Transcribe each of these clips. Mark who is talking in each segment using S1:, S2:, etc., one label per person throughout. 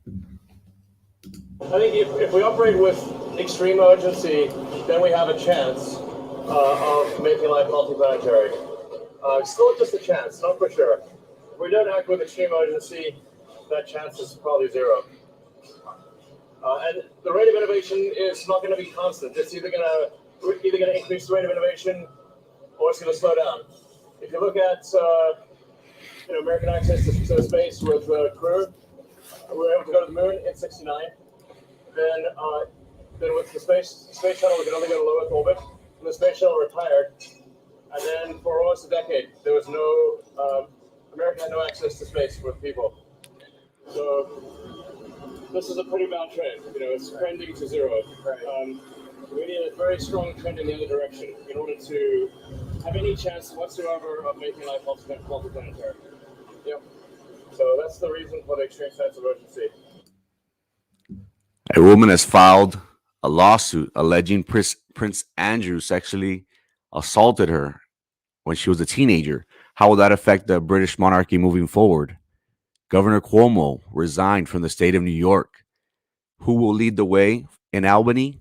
S1: I think if we operate with extreme urgency, then we have a chance of making life multiplanetary. Still just a chance, not for sure. If we don't act with extreme urgency, that chance is probably zero. And the rate of innovation is not going to be constant. It's either going to increase the rate of innovation or it's going to slow down. If you look at American access to space with Crew, we were able to go to the moon in '69. Then with the space shuttle, we could only go to low Earth orbit. And the space shuttle retired, and then for almost a decade, there was no America had no access to space with people. So this is a pretty bad trend. It's trending to zero. We need a very strong trend in the other direction in order to have any chance whatsoever of making life multiplanetary. Yep. So that's the reason for the extreme sense of urgency.
S2: A woman has filed a lawsuit alleging Prince Andrew sexually assaulted her when she was a teenager. How will that affect the British monarchy moving forward? Governor Cuomo resigned from the state of New York. Who will lead the way in Albany?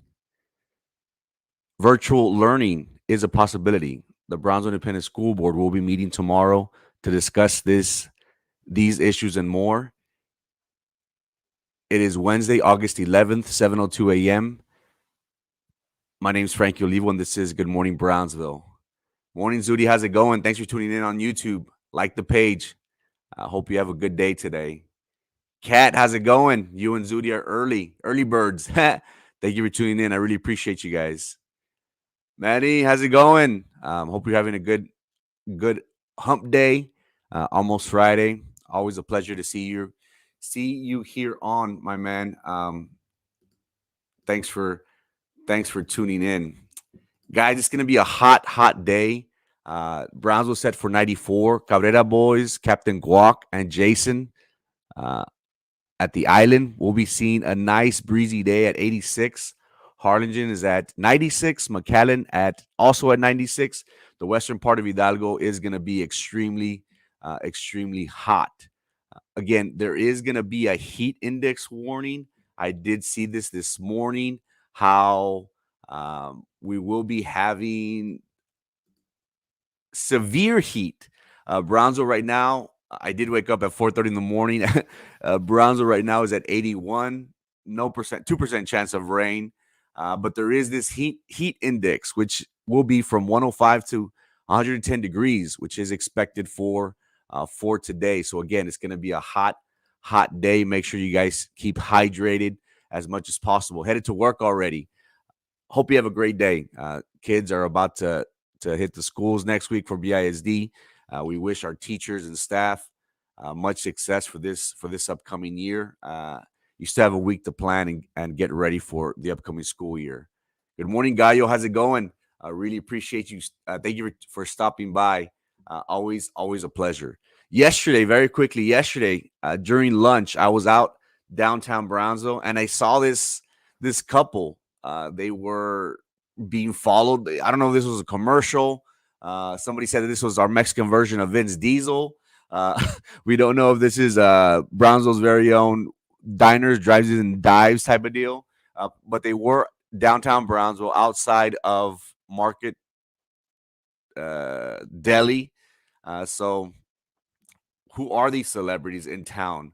S2: Virtual learning is a possibility. The Brownsville Independent School Board will be meeting tomorrow to discuss these issues and more. It is Wednesday, August 11th, 7:02 a.m. My name's Frankie Olivo, and this is Good Morning Brownsville. Morning, Zudi. How's it going? Thanks for tuning in on YouTube. Like the page. I hope you have a good day today. Kat, how's it going? You and Zudi are early birds. Thank you for tuning in. I really appreciate you guys. Maddie, how's it going? Hope you're having a good hump day. Almost Friday. Always a pleasure to see you here on, my man. Thanks for tuning in, guys. It's gonna be a hot day. Brownsville set for 94. Cabrera boys, Captain Guac and Jason at the island. We'll be seeing a nice breezy day at 86. Harlingen is at 96. McAllen also at 96. The western part of Hidalgo is going to be extremely hot. Again, there is going to be a heat index warning. I did see this morning, how we will be having severe heat. Brownsville right now, I did wake up at 4:30 in the morning. Brownsville right now is at 81, 2% chance of rain. But there is this heat index, which will be from 105 to 110 degrees, which is expected for today. So again, it's going to be a hot day. Make sure you guys keep hydrated as much as possible. Headed to work already. Hope you have a great day. Kids are about to hit the schools next week for BISD. We wish our teachers and staff much success for this upcoming year. You still have a week to plan and get ready for the upcoming school year. Good morning, Gallo. How's it going? I really appreciate you. Thank you for stopping by. Always a pleasure. Very quickly, during lunch, I was out downtown Brownsville, and I saw this couple. They were being followed. I don't know if this was a commercial. Somebody said that this was our Mexican version of Vince Diesel. We don't know if this is Brownsville's very own diners, drives and dives type of deal. But they were downtown Brownsville, outside of Market Deli. So who are these celebrities in town?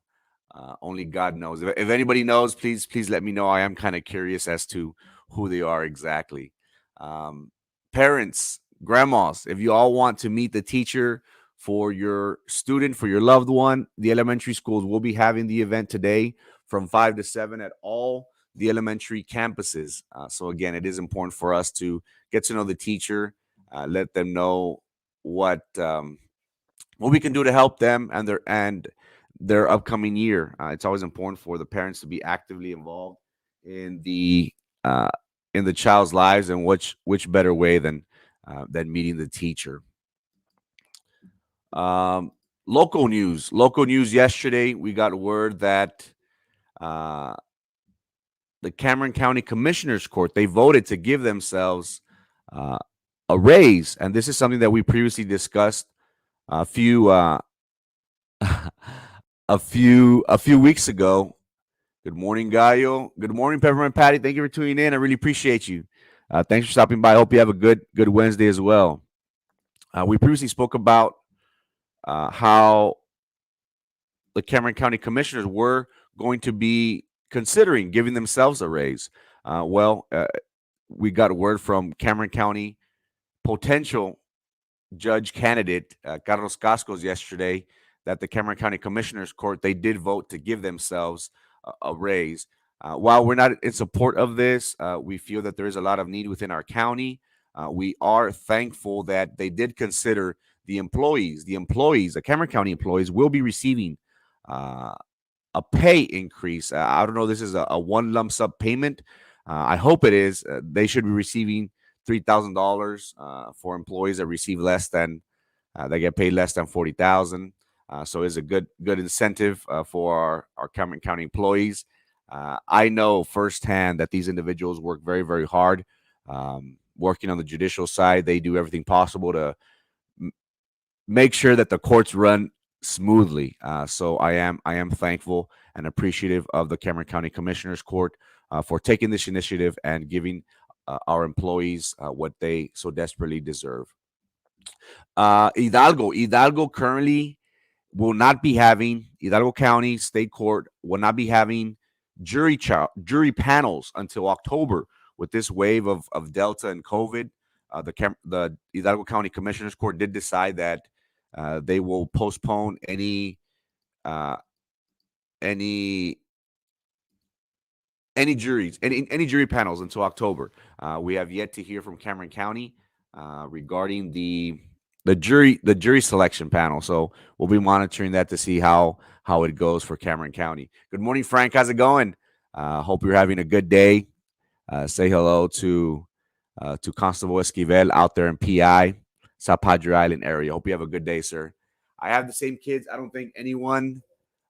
S2: Only God knows. If anybody knows, please let me know. I am kind of curious as to who they are exactly. Parents, grandmas, if you all want to meet the teacher for your student, for your loved one, the elementary schools will be having the event today from 5 to 7 at all the elementary campuses. So again, it is important for us to get to know the teacher, let them know what we can do to help them and their upcoming year. It's always important for the parents to be actively involved in the child's lives, and which better way than meeting the teacher. Local news. Yesterday, we got word that the Cameron County Commissioners Court, they voted to give themselves a raise, and this is something that we previously discussed a few weeks ago. Good morning, Gallo. Good morning, Peppermint Patty. Thank you for tuning in. I really appreciate you. Thanks for stopping by. I hope you have a good Wednesday as well. We previously spoke about how the Cameron County Commissioners were going to be considering giving themselves a raise. We got word from Cameron County potential judge candidate Carlos Cascos yesterday that the Cameron County Commissioners Court, they did vote to give themselves a raise. While we're not in support of this, we feel that there is a lot of need within our county. We are thankful that they did consider the employees, the Cameron County employees will be receiving a pay increase. I don't know, this is a one lump sum payment. I hope it is. They should be receiving $3,000 for employees that receive less than they get paid less than $40,000. So it's a good incentive for our Cameron County employees. I know firsthand that these individuals work very, very hard. Working on the judicial side, they do everything possible to make sure that the courts run smoothly. So I am thankful and appreciative of the Cameron County Commissioners Court for taking this initiative and giving our employees what they so desperately deserve. Hidalgo currently will not be having, Hidalgo County State Court will not be having jury panels until October. With this wave of Delta and COVID, the Hidalgo County Commissioners Court did decide that they will postpone any jury panels until October. We have yet to hear from Cameron County regarding the jury selection panel. So we'll be monitoring that to see how it goes for Cameron County. Good morning, Frank. How's it going? Hope you're having a good day. Say hello to Constable Esquivel out there in PI, South Padre Island area. Hope you have a good day, sir. I have the same kids. I don't think anyone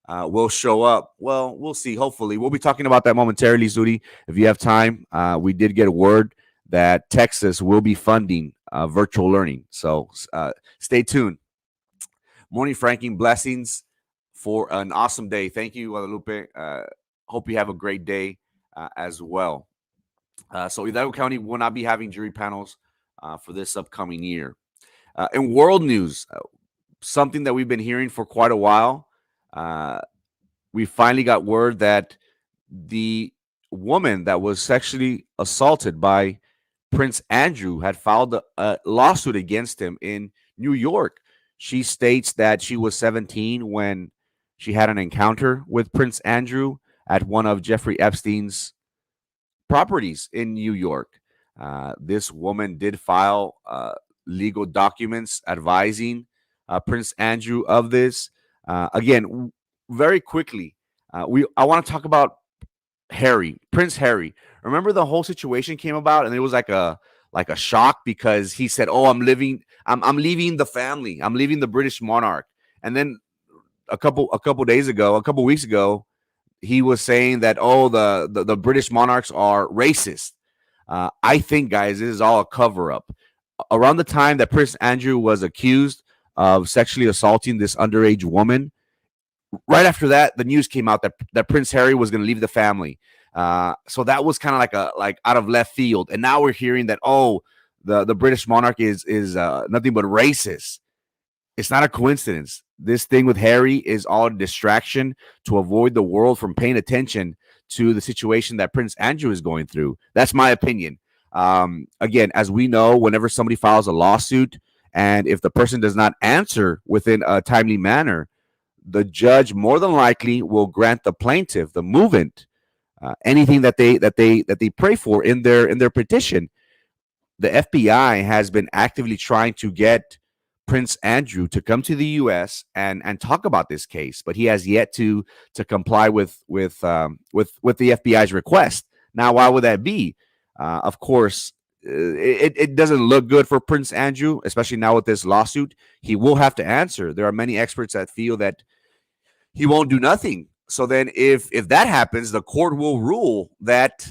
S2: will show up. Well, we'll see. Hopefully. We'll be talking about that momentarily, Zudi. If you have time, we did get a word that Texas will be funding virtual learning. So stay tuned. Morning, Frankie. Blessings for an awesome day. Thank you, Guadalupe. Hope you have a great day as well. So Hidalgo County will not be having jury panels for this upcoming year. In world news, something that we've been hearing for quite a while, we finally got word that the woman that was sexually assaulted by Prince Andrew had filed a lawsuit against him in New York. She states that she was 17 when she had an encounter with Prince Andrew at one of Jeffrey Epstein's properties in New York. This woman did file legal documents advising Prince Andrew of this. Again, very quickly, I want to talk about Prince Harry. Remember the whole situation came about, and it was like a shock because he said, "Oh, I'm leaving the family. I'm leaving the British monarch." And then a couple weeks ago, he was saying that, "Oh, the British monarchs are racist." I think, guys, this is all a cover up. Around the time that Prince Andrew was accused of sexually assaulting this underage woman, right after that, the news came out that Prince Harry was going to leave the family. So that was kind of like out of left field. And now we're hearing that, oh, the British monarch is nothing but racist. It's not a coincidence. This thing with Harry is all a distraction to avoid the world from paying attention to the situation that Prince Andrew is going through. That's my opinion. Again, as we know, whenever somebody files a lawsuit, and if the person does not answer within a timely manner, the judge more than likely will grant the plaintiff, the movant, anything that they pray for in their petition. The FBI has been actively trying to get Prince Andrew to come to the U.S. and talk about this case, but he has yet to comply with the FBI's request. Now, why would that be? Of course, it doesn't look good for Prince Andrew, especially now with this lawsuit. He will have to answer. There are many experts that feel that he won't do nothing. So then, if that happens, the court will rule that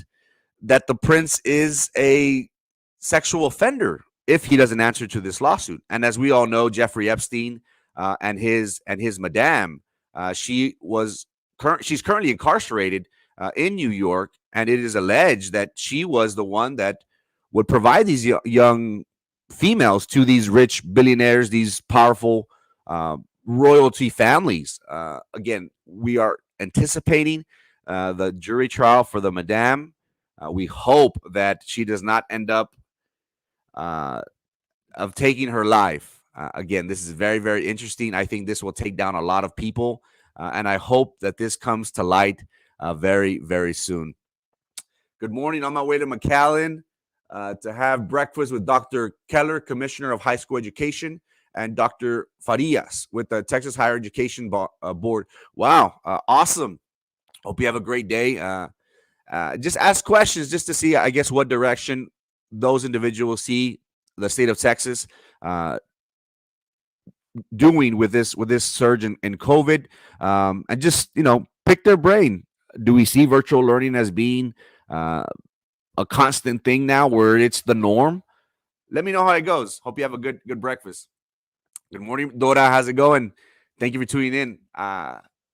S2: the prince is a sexual offender if he doesn't answer to this lawsuit. And as we all know, Jeffrey Epstein and his madame, she's currently incarcerated in New York, and it is alleged that she was the one that would provide these young females to these rich billionaires, these powerful royalty families. Again, we are anticipating the jury trial for the madame. We hope that she does not end up of taking her life. Again, this is very, very interesting. I think this will take down a lot of people, and I hope that this comes to light very, very soon. Good morning. On my way to McAllen to have breakfast with Dr. Keller, Commissioner of High School Education, and Dr. Farias with the Texas Higher Education Board. Wow, awesome. Hope you have a great day. Just ask questions just to see, I guess, what direction those individuals see the state of Texas doing with this surge in COVID, and just pick their brain. Do we see virtual learning as being a constant thing now, where it's the norm? Let me know how it goes. Hope you have a good breakfast. Good morning, Dora. How's it going? Thank you for tuning in.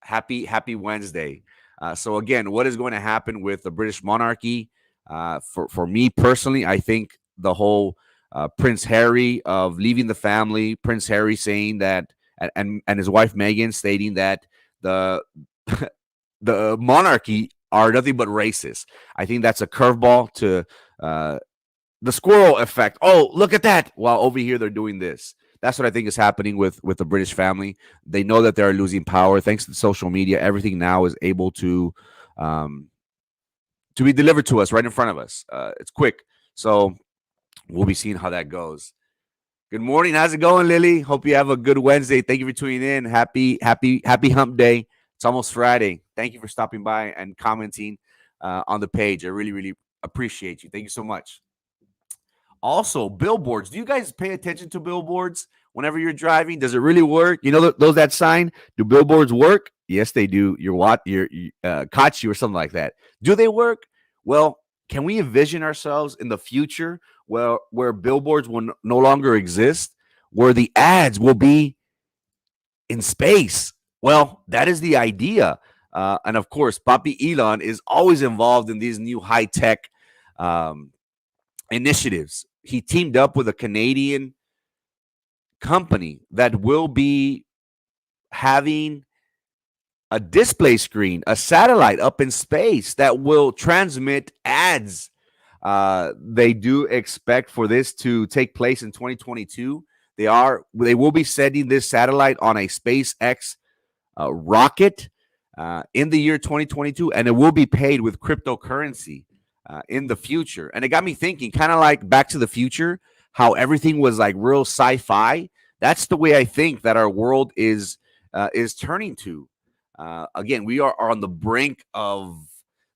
S2: Happy Wednesday. So again, what is going to happen with the British monarchy? For me personally, I think the whole Prince Harry of leaving the family, Prince Harry saying that, and his wife Meghan stating that the the monarchy are nothing but racist. I think that's a curveball to the squirrel effect. Oh, look at that! While over here they're doing this. That's what I think is happening with the British family. They know that they're losing power thanks to social media. Everything now is able to be delivered to us right in front of us. It's quick, so we'll be seeing how that goes. Good morning. How's it going, Lily? Hope you have a good Wednesday. Thank you for tuning in. Happy hump day. It's almost Friday. Thank you for stopping by and commenting on the page. I really, really appreciate you. Thank you so much. Also, billboards. Do you guys pay attention to billboards whenever you're driving? Does it really work? Those that sign, do billboards work? Yes, they do. Your caught you or something like that. Do they work? Well, can we envision ourselves in the future where billboards will no longer exist, where the ads will be in space? Well, that is the idea. And of course, Papi Elon is always involved in these new high-tech initiatives. He teamed up with a Canadian company that will be having a display screen, a satellite up in space that will transmit ads. They do expect for this to take place in 2022. They will be sending this satellite on a SpaceX rocket in the year 2022, and it will be paid with cryptocurrency in the future. And it got me thinking, kind of like Back to the Future, how everything was like real sci-fi. That's the way I think that our world is turning to. Again, we are on the brink of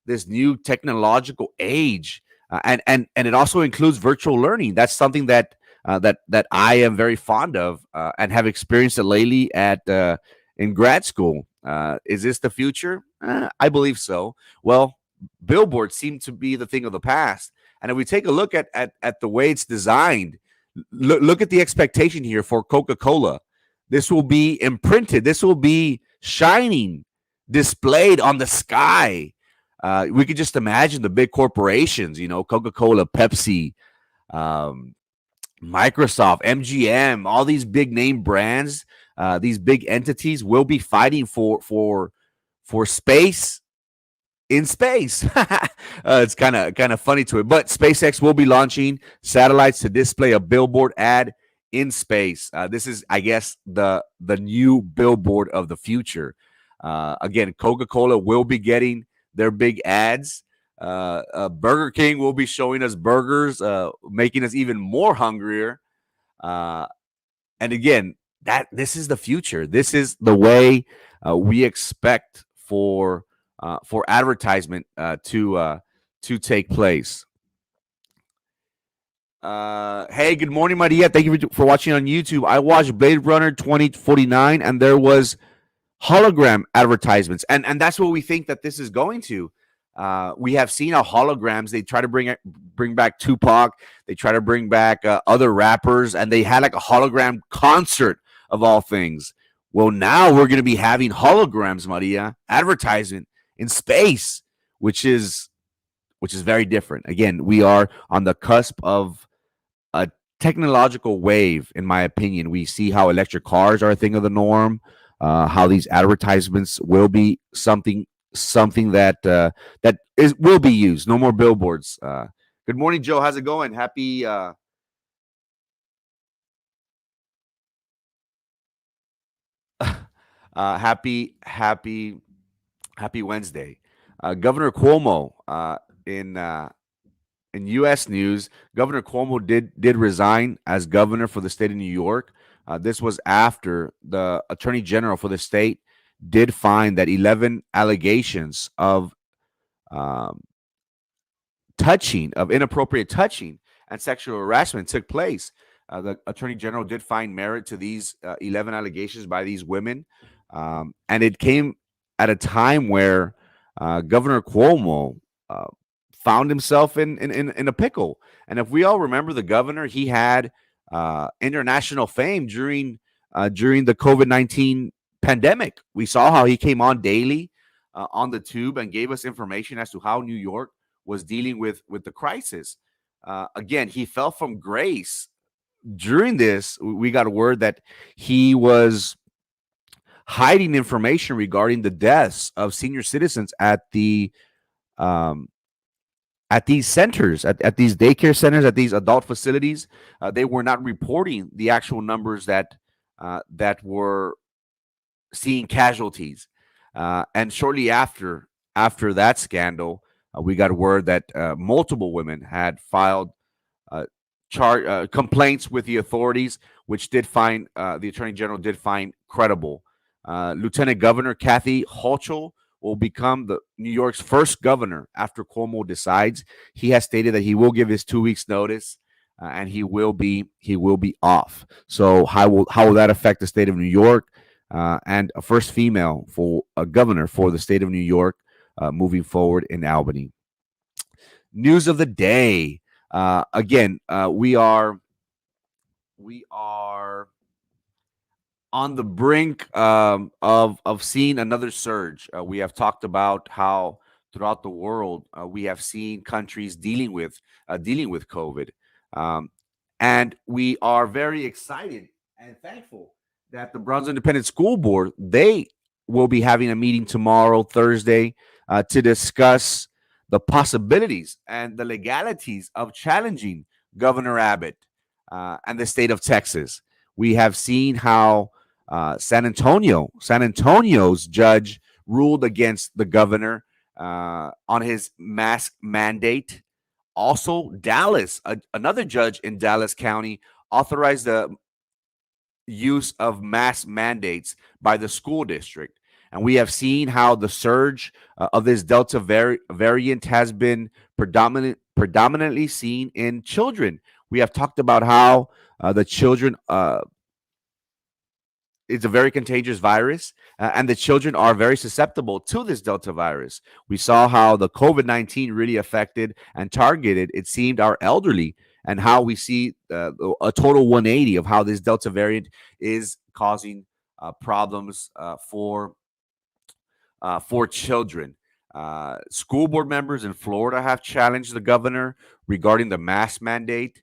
S2: this new technological age, and it also includes virtual learning. That's something that I am very fond of and have experienced it lately in grad school. Is this the future? I believe so. Well, billboards seem to be the thing of the past. And if we take a look at the way it's designed, look at the expectation here for Coca-Cola. This will be imprinted. This will be shining, displayed on the sky. We could just imagine the big corporations, Coca-Cola, Pepsi, Microsoft, MGM, all these big name brands, these big entities will be fighting for space in space. It's kind of funny to it, but SpaceX will be launching satellites to display a billboard ad in space. This is, I guess, the new billboard of the future. Again, Coca-Cola will be getting their big ads. Burger King will be showing us burgers, making us even more hungrier. And again, this is the future. This is the way we expect for advertisement to take place. Hey, good morning, Maria. Thank you for watching on YouTube. I watched Blade Runner 2049, and there was hologram advertisements, and that's what we think that this is going to. We have seen how holograms. They try to bring back Tupac. They try to bring back other rappers, and they had like a hologram concert of all things. Well, now we're going to be having holograms, Maria, advertisement in space. which is very different. Again, we are on the cusp of a technological wave, in my opinion. We see how electric cars are a thing of the norm, how these advertisements will be something that will be used. No more billboards. Good morning, Joe. How's it going? Happy Wednesday. Governor Cuomo, in U.S. news, Governor Cuomo did resign as governor for the state of New York. This was after the Attorney General for the state did find that 11 allegations of um, inappropriate touching and sexual harassment took place. The Attorney General did find merit to these 11 allegations by these women, and it came at a time where Governor Cuomo found himself in a pickle. And if we all remember the governor, he had international fame during the COVID-19 pandemic. We saw how he came on daily on the tube and gave us information as to how New York was dealing with the crisis. Again, he fell from grace during this. We got a word that he was hiding information regarding the deaths of senior citizens um, at these centers, at these daycare centers, at these adult facilities. They were not reporting the actual numbers that were seeing casualties. And shortly after that scandal, we got word that multiple women had filed uh, complaints with the authorities, which did find the attorney general did find credible. Lieutenant Governor Kathy Hochul will become the New York's first governor after Cuomo decides. He has stated that he will give his 2 weeks notice, and he will be off. So how will that affect the state of New York? And a first female for a governor for the state of New York moving forward in Albany. News of the day. Again, we are on the brink of seeing another surge. We have talked about how throughout the world we have seen countries dealing with COVID, um, and we are very excited and thankful that the Brownsville Independent School Board they will be having a meeting tomorrow, Thursday, to discuss the possibilities and the legalities of challenging Governor Abbott and the state of Texas. We have seen how San Antonio's judge ruled against the governor on his mask mandate. Also, Dallas, another judge in Dallas County, authorized the use of mask mandates by the school district. And we have seen how the surge of this Delta variant has been predominantly seen in children. We have talked about how the children it's a very contagious virus, and the children are very susceptible to this Delta virus. We saw how the COVID-19 really affected and targeted, it seemed, our elderly, and how we see a total 180 of how this Delta variant is causing problems for children. School board members in Florida have challenged the governor regarding the mask mandate.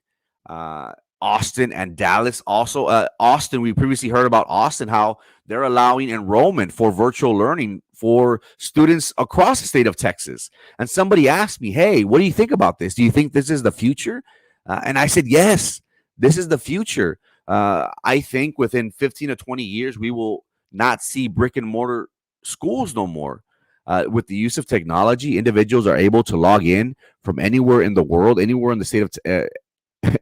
S2: Austin and Dallas also. Austin, we previously heard about Austin, how they're allowing enrollment for virtual learning for students across the state of Texas. And somebody asked me, hey, what do you think about this? Do you think this is the future? And I said, yes, this is the future. I think within 15 to 20 years, we will not see brick and mortar schools no more. With the use of technology, individuals are able to log in from anywhere in the world, anywhere in the state of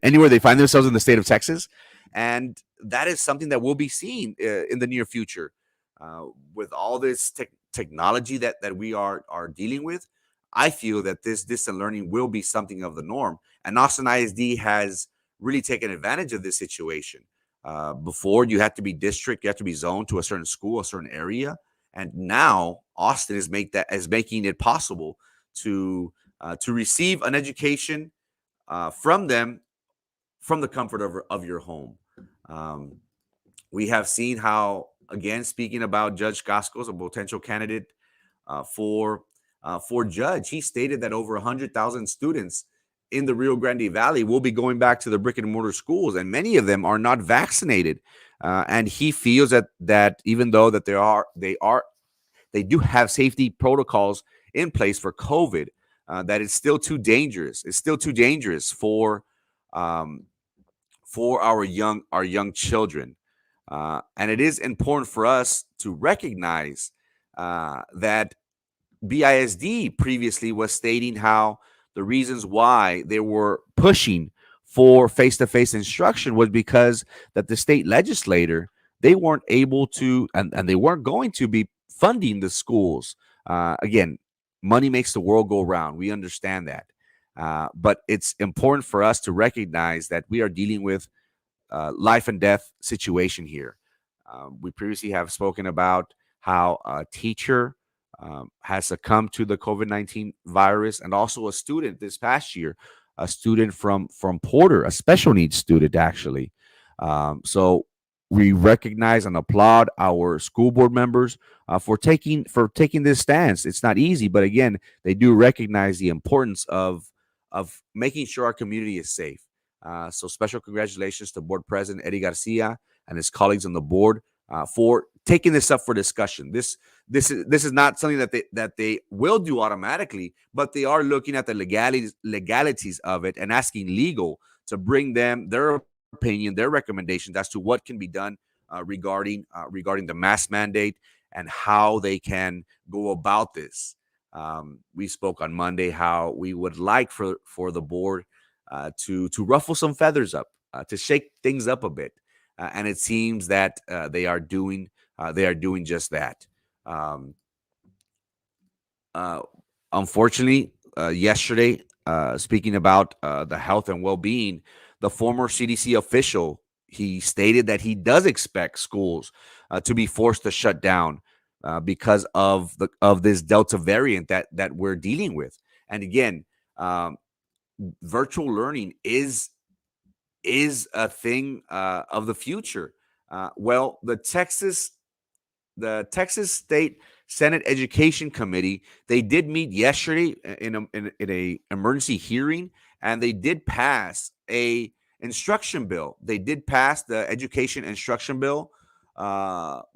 S2: anywhere they find themselves in the state of Texas, and that is something that will be seen in the near future. With all this technology that we are dealing with, I feel that this distant learning will be something of the norm, and Austin ISD has really taken advantage of this situation. Before, you had to be district, you had to be zoned to a certain school, a certain area, and now Austin is making it possible to receive an education from them from the comfort of your home. Um, we have seen how, again, speaking about Judge Gascos, a potential candidate for for Judge. He stated that over 100,000 students in the Rio Grande Valley will be going back to the brick and mortar schools, and many of them are not vaccinated. And he feels that even though that they do have safety protocols in place for COVID, that it's still too dangerous. It's still too dangerous um, for our young children, and it is important for us to recognize that BISD previously was stating how the reasons why they were pushing for face-to-face instruction was because that the state legislator, they weren't able to, and they weren't going to be funding the schools. Again, money makes the world go round. We understand that. But it's important for us to recognize that we are dealing with life and death situation here. We previously have spoken about how a teacher has succumbed to the COVID-19 virus, and also a student this past year, a student from Porter, a special needs student actually. So we recognize and applaud our school board members for taking this stance. It's not easy, but again, they do recognize the importance of making sure our community is safe. So special congratulations to Board President Eddie Garcia and his colleagues on the board for taking this up for discussion. This is not something that they will do automatically, but they are looking at the legalities of it and asking legal to bring them their opinion, their recommendations as to what can be done regarding the mask mandate and how they can go about this. We spoke on Monday how we would like for the board to ruffle some feathers up, to shake things up a bit, and it seems that they are doing just that. Um, uh, Unfortunately, yesterday, speaking about the health and well-being, the former CDC official, he stated that he does expect schools to be forced to shut down because of this Delta variant that we're dealing with. And again, um, virtual learning is a thing of the future. Well, the Texas State Senate Education Committee, they did meet yesterday in a emergency hearing, and they did pass a instruction bill. They did pass the education instruction bill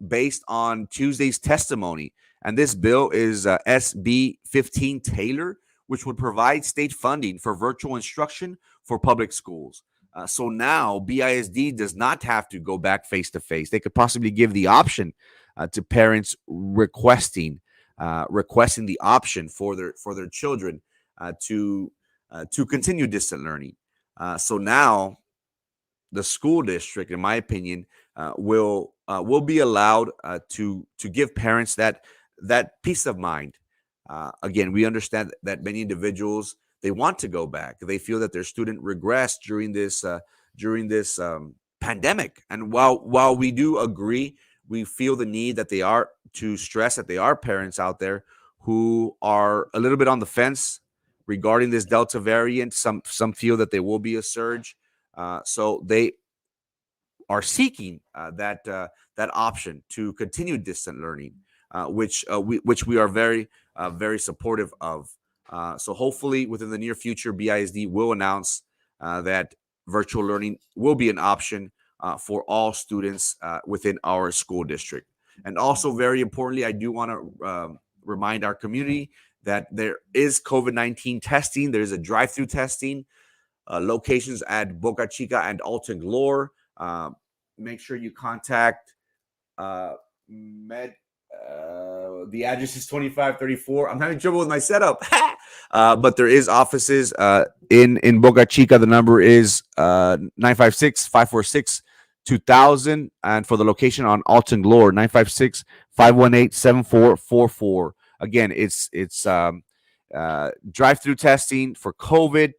S2: based on Tuesday's testimony, and this bill is SB 15 Taylor, which would provide state funding for virtual instruction for public schools. So now BISD does not have to go back face to face. They could possibly give the option to parents requesting the option for their children to continue distant learning. So now the school district, in my opinion, will be allowed to give parents that peace of mind. Again, we understand that many individuals, they want to go back. They feel that their student regressed during this pandemic. And while we do agree, we feel the need that they are to stress that they are parents out there who are a little bit on the fence regarding this Delta variant. Some feel that there will be a surge, so they are seeking that option to continue distant learning, which we are very supportive of. So hopefully, within the near future, BISD will announce that virtual learning will be an option for all students within our school district. And also, very importantly, I do want to remind our community that there is COVID-19 testing. There's a drive-through testing locations at Boca Chica and Alton Glore. Make sure you contact Med. The address is 2534. I'm having trouble with my setup, but there is offices in Boca Chica. The number is 956-546-2000, and for the location on Alton Glore, 956-518-7444. Again, it's drive-through testing for COVID.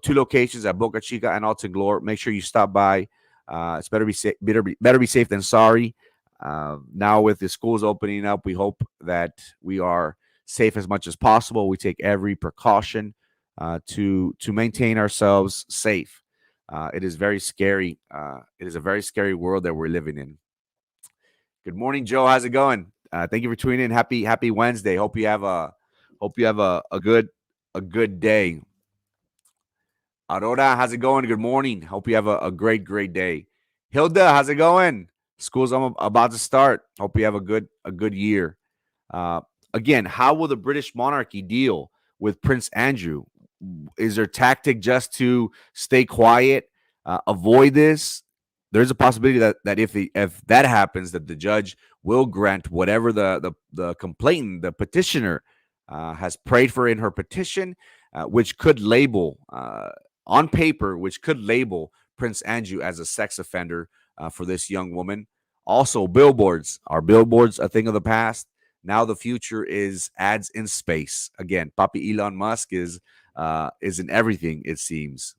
S2: Two locations at Boca Chica and Alton Glore. Make sure you stop by. It's better be safe. Better be safe than sorry. Now with the schools opening up, we hope that we are safe as much as possible. We take every precaution to maintain ourselves safe. It is very scary. It is a very scary world that we're living in. Good morning, Joe. How's it going? Thank you for tuning in. Happy Wednesday. Hope you have a good day. Aurora, how's it going? Good morning. Hope you have a great day. Hilda, how's it going? School's about to start. Hope you have a good year. Uh, Again, how will the British monarchy deal with Prince Andrew? Is their tactic just to stay quiet, avoid this? There's a possibility that if that happens, that the judge will grant whatever the complainant, the petitioner, has prayed for in her petition, which could label on paper, which could label Prince Andrew as a sex offender for this young woman. Also, billboards. Are billboards a thing of the past? Now the future is ads in space. Again, Papi Elon Musk is in everything, it seems.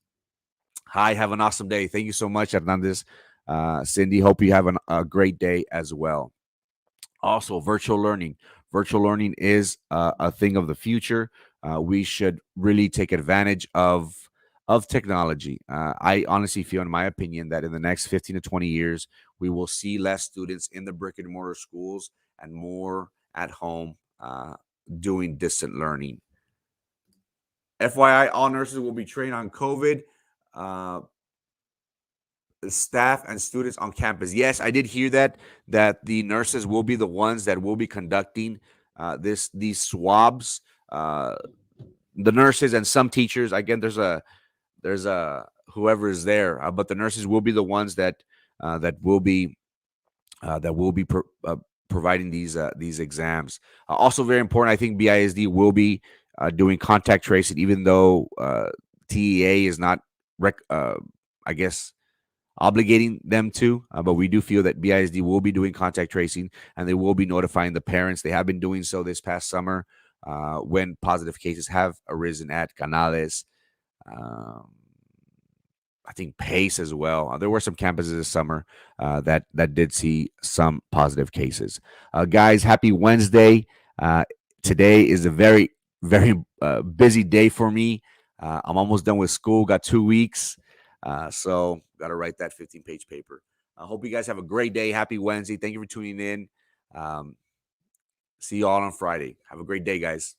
S2: Hi, have an awesome day. Thank you so much, Hernandez. Cindy, hope you have a great day as well. Also, virtual learning. Virtual learning is a thing of the future. We should really take advantage of technology. I honestly feel, in my opinion, that in the next 15 to 20 years, we will see less students in the brick and mortar schools and more at home doing distant learning. FYI, all nurses will be trained on COVID. Uh, Staff and students on campus. Yes, I did hear that the nurses will be the ones that will be conducting these swabs. The nurses and some teachers. Again, there's a whoever is there, but the nurses will be the ones that will be providing these exams. Also, very important. I think BISD will be doing contact tracing, even though TEA is not, I guess, obligating them to, but we do feel that BISD will be doing contact tracing and they will be notifying the parents. They have been doing so this past summer when positive cases have arisen at Canales. I think Pace as well. There were some campuses this summer that did see some positive cases. Guys, happy Wednesday. Today is a very, very busy day for me. I'm almost done with school, got 2 weeks. So got to write that 15-page paper. I hope you guys have a great day. Happy Wednesday. Thank you for tuning in. See you all on Friday. Have a great day, guys.